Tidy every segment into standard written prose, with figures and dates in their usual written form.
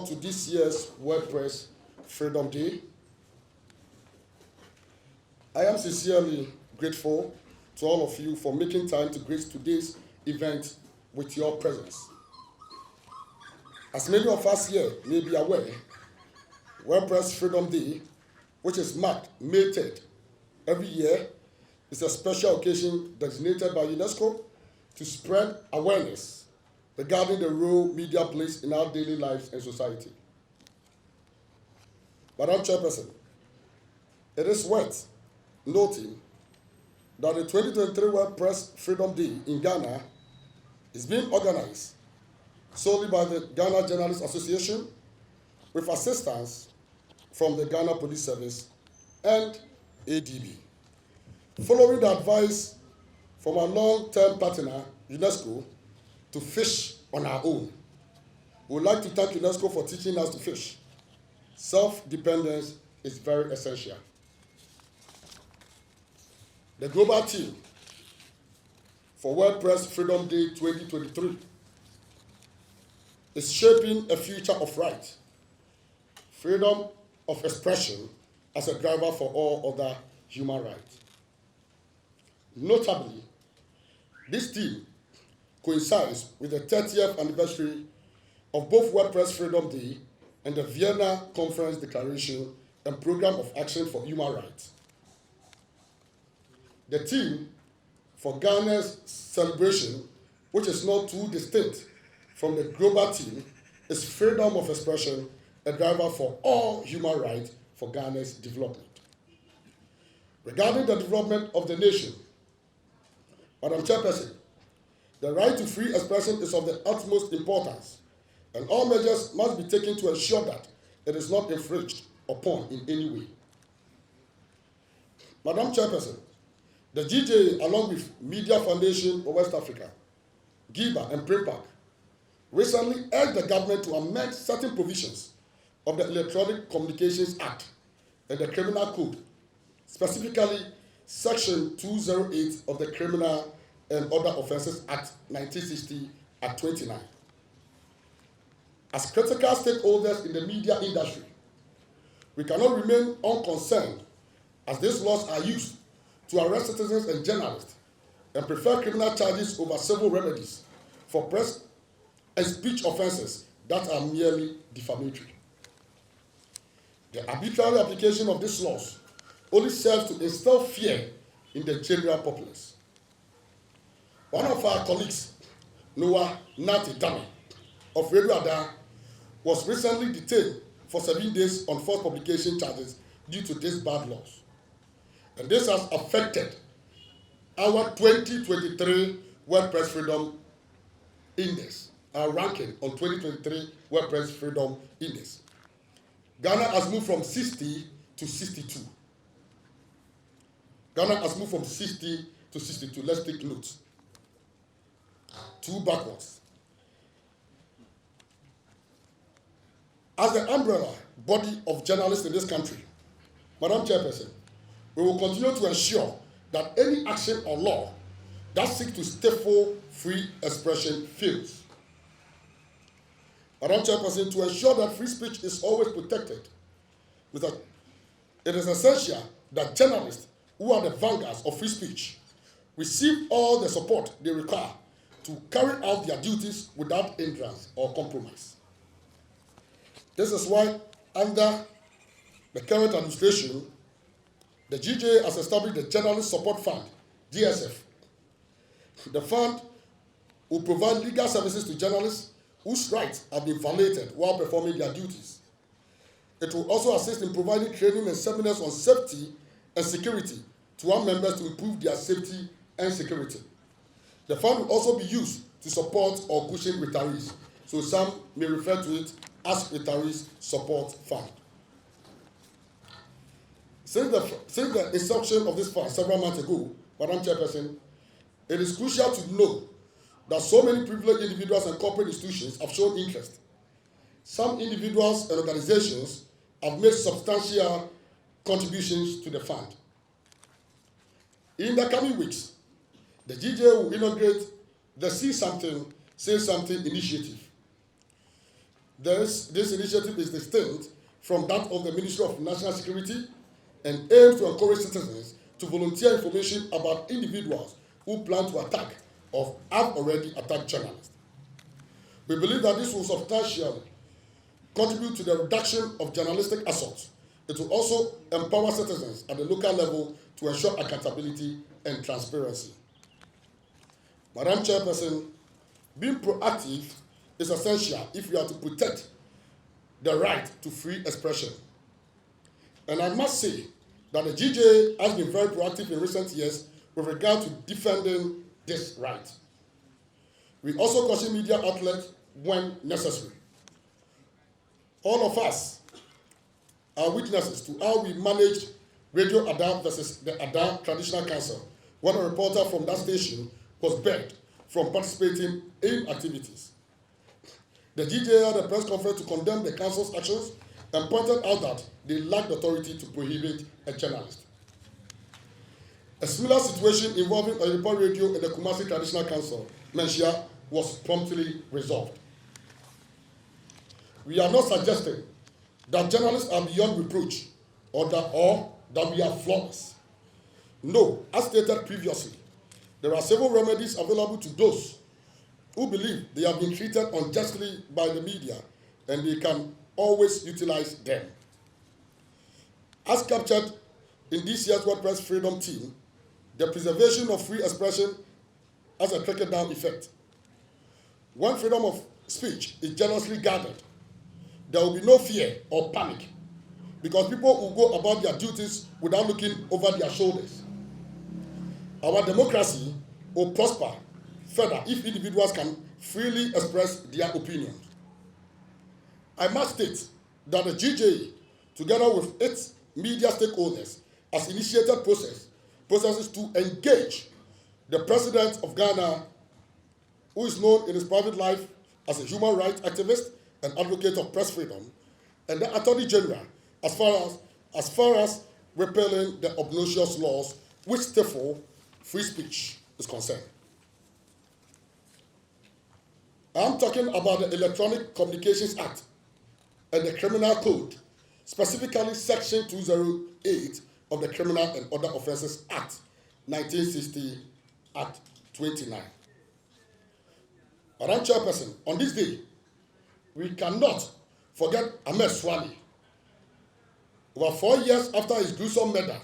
to this year's World Press Freedom Day. I am sincerely grateful to all of you for making time to grace today's event with your presence. As many of us here may be aware, World Press Freedom Day, which is marked May 3rd every year, is a special occasion designated by UNESCO to spread awareness regarding the role media plays in our daily lives and society. Madam Chairperson, it is worth noting that the 2023 World Press Freedom Day in Ghana is being organized solely by the Ghana Journalists Association with assistance from the Ghana Police Service and ADB. Following the advice from our long-term partner, UNESCO, to fish on our own, we would like to thank UNESCO for teaching us to fish. Self-dependence is very essential. The global team for World Press Freedom Day 2023 is shaping a future of right, freedom of expression as a driver for all other human rights. Notably, this team coincides with the 30th anniversary of both World Press Freedom Day and the Vienna Conference Declaration and Program of Action for Human Rights. The theme for Ghana's celebration, which is not too distinct from the global theme, is freedom of expression, a driver for all human rights for Ghana's development. Regarding the development of the nation, Madam Chairperson, the right to free expression is of the utmost importance, and all measures must be taken to ensure that it is not infringed upon in any way. Madam Chairperson, the GJA, along with Media Foundation of West Africa, GIBA, and PRIMPAC, recently urged the government to amend certain provisions of the Electronic Communications Act and the Criminal Code, specifically Section 208 of the Criminal and Other Offences Act 1960 at 29. As critical stakeholders in the media industry, we cannot remain unconcerned as these laws are used to arrest citizens and journalists and prefer criminal charges over civil remedies for press and speech offenses that are merely defamatory. The arbitrary application of these laws only serves to instill fear in the general populace. One of our colleagues, Noah Nati Dami of Radio Ada, was recently detained for 7 days on false publication charges due to these bad laws. And this has affected our 2023 World Press Freedom Index, our ranking on 2023 World Press Freedom Index. Ghana has moved from 60 to 62. Ghana has moved from 60 to 62. Let's take note. 2 backwards. As the umbrella body of journalists in this country, Madam Chairperson, we will continue to ensure that any action or law that seeks to stifle free expression fails. Madam Chairperson, to ensure that free speech is always protected, it is essential that journalists who are the vanguards of free speech receive all the support they require to carry out their duties without hindrance or compromise. This is why, under the current administration, the GJA has established the Journalist Support Fund, GSF. The fund will provide legal services to journalists whose rights have been violated while performing their duties. It will also assist in providing training and seminars on safety and security to our members to improve their safety and security. The fund will also be used to support or cushion retirees, so some may refer to it as Retirees Support Fund. Since the inception of this fund several months ago, Madam Chairperson, it is crucial to know that so many privileged individuals and corporate institutions have shown interest. Some individuals and organizations have made substantial contributions to the fund. In the coming weeks, the GJA will inaugurate the See Something, Say Something initiative. This initiative is distinct from that of the Ministry of National Security and aims to encourage citizens to volunteer information about individuals who plan to attack or have already attacked journalists. We believe that this will substantially contribute to the reduction of journalistic assaults. It will also empower citizens at the local level to ensure accountability and transparency. Madam Chairperson, being proactive is essential if we are to protect the right to free expression. And I must say that the GJA has been very proactive in recent years with regard to defending this right. We also caution media outlets when necessary. All of us are witnesses to how we managed Radio Adam versus the Adam Traditional Council when a reporter from that station was banned from participating in activities. The GJA had a press conference to condemn the council's actions and pointed out that they lacked authority to prohibit a journalist. A similar situation involving a report radio and the Kumasi Traditional Council, Menshia, was promptly resolved. We are not suggesting that journalists are beyond reproach or that we are flawless. No, as stated previously, there are several remedies available to those who believe they have been treated unjustly by the media, and they can always utilize them. As captured in this year's World Press Freedom Team, the preservation of free expression has a trickle-down effect. When freedom of speech is generously guarded, there will be no fear or panic, because people will go about their duties without looking over their shoulders. Our democracy will prosper further if individuals can freely express their opinions. I must state that the GJA, together with its media stakeholders, has initiated processes to engage the President of Ghana, who is known in his private life as a human rights activist and advocate of press freedom, and the Attorney General, as far as repealing the obnoxious laws which stifle free speech is concerned. I'm talking about the Electronic Communications Act and the Criminal Code, specifically Section 208 of the Criminal and Other Offences Act, 1960, Act 29. Madam Chairperson, on this day, we cannot forget Ahmed Swali. Over 4 years after his gruesome murder,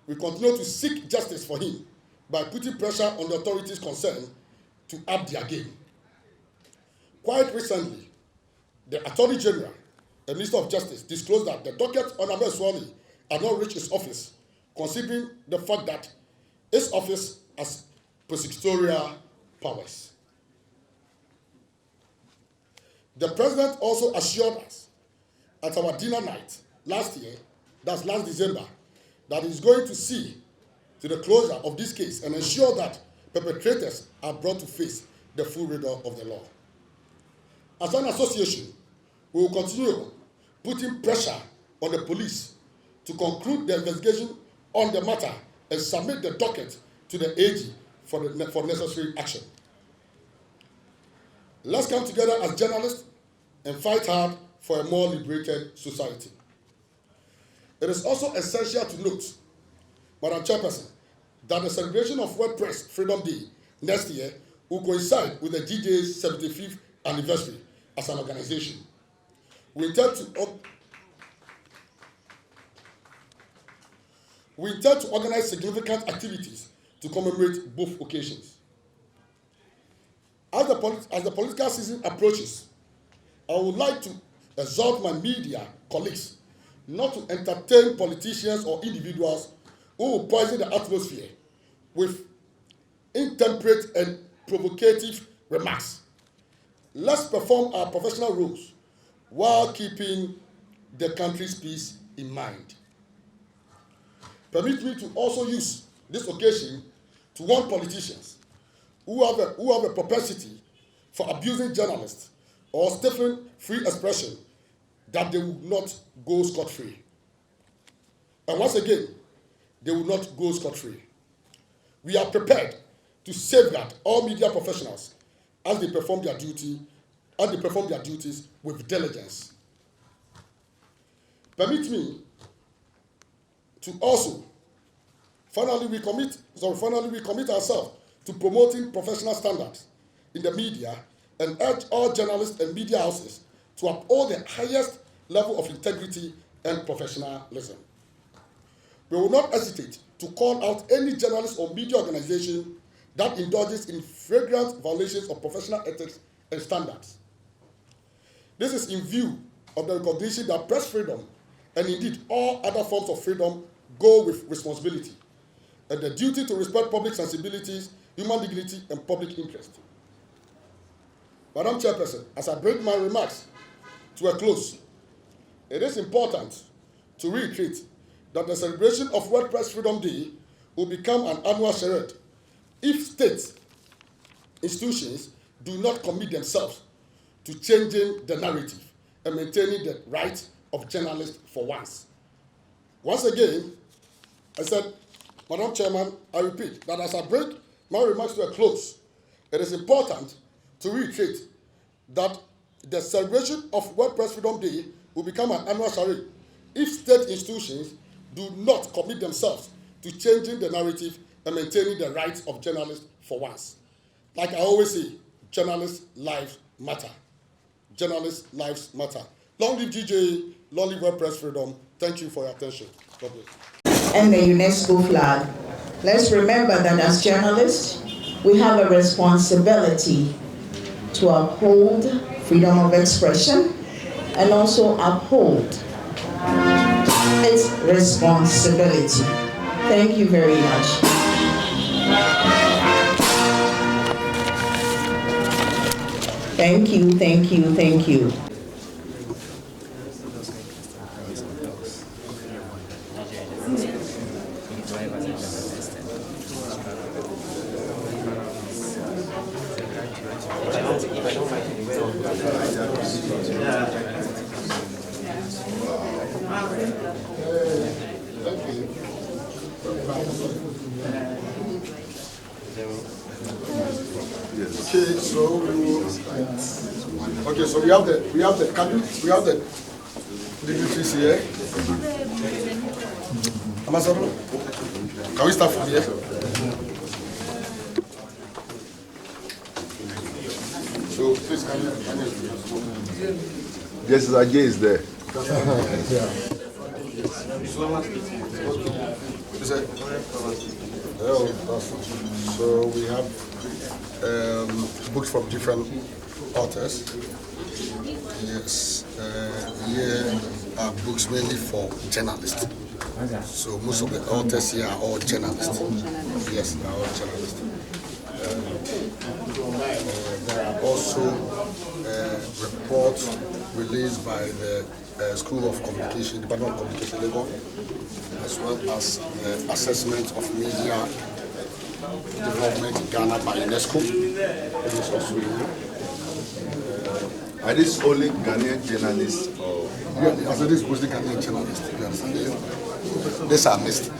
we continue to seek justice for him by putting pressure on the authorities concerned to up their game. Quite recently, the Attorney General and Minister of Justice disclosed that the docket on Ahmed Swali had not reached his office, considering the fact that his office has prosecutorial powers. The President also assured us at our dinner night last year, that's last December, that he's going to see to the closure of this case and ensure that perpetrators are brought to face the full rigor of the law. As an association, we will continue putting pressure on the police to conclude the investigation on the matter and submit the docket to the AG for necessary action. Let's come together as journalists and fight hard for a more liberated society. It is also essential to note, Madam Chairperson, that the celebration of World Press Freedom Day next year will coincide with the GJA's 75th anniversary as an organization. We intend to organize significant activities to commemorate both occasions. As the political season approaches, I would like to exhort my media colleagues not to entertain politicians or individuals who will poison the atmosphere with intemperate and provocative remarks. Let's perform our professional roles while keeping the country's peace in mind. Permit me to also use this occasion to warn politicians who have a propensity for abusing journalists or stifling free expression that they will not go scot-free. And once again, they will not go scot-free. We are prepared to safeguard all media professionals as they perform their duty and they perform their duties with diligence. Permit me to also finally we commit ourselves to promoting professional standards in the media and urge all journalists and media houses to uphold the highest level of integrity and professionalism. We will not hesitate to call out any journalist or media organization that indulges in flagrant violations of professional ethics and standards. This is in view of the recognition that press freedom and indeed all other forms of freedom go with responsibility and the duty to respect public sensibilities, human dignity, and public interest. Madam Chairperson, as I bring my remarks to a close, it is important to reiterate that the celebration of World Press Freedom Day will become an annual charade if state institutions do not commit themselves to changing the narrative and maintaining the rights of journalists for once. Once again, I said, Madam Chairman, I repeat that as I bring my remarks to a close, it is important to reiterate that the celebration of World Press Freedom Day will become an annual charade if state institutions do not commit themselves to changing the narrative and maintaining the rights of journalists for once. Like I always say, journalists' lives matter. Journalists' lives matter. Long live GJA, long live World Press Freedom. Thank you for your attention. God bless. And the UNESCO flag. Let's remember that as journalists, we have a responsibility to uphold freedom of expression and also uphold its responsibility. Thank you very much. Thank you, thank you, thank you. Okay, so we have the dignitaries here. Ambassador, can we start from here? So please can you Yes, Ajay is there. So we have books from different authors. Yes, here are books mainly for journalists. So most of the authors here are all journalists. Yes, they are all journalists. There are also reports released by the School of Communication, Department of Communication, Lagos, as well as assessment of media development in Ghana by UNESCO. This is also Are these only Ghanaian journalists? Or? Yeah, as it is mostly Ghanaian journalists. You understand? These are mixed.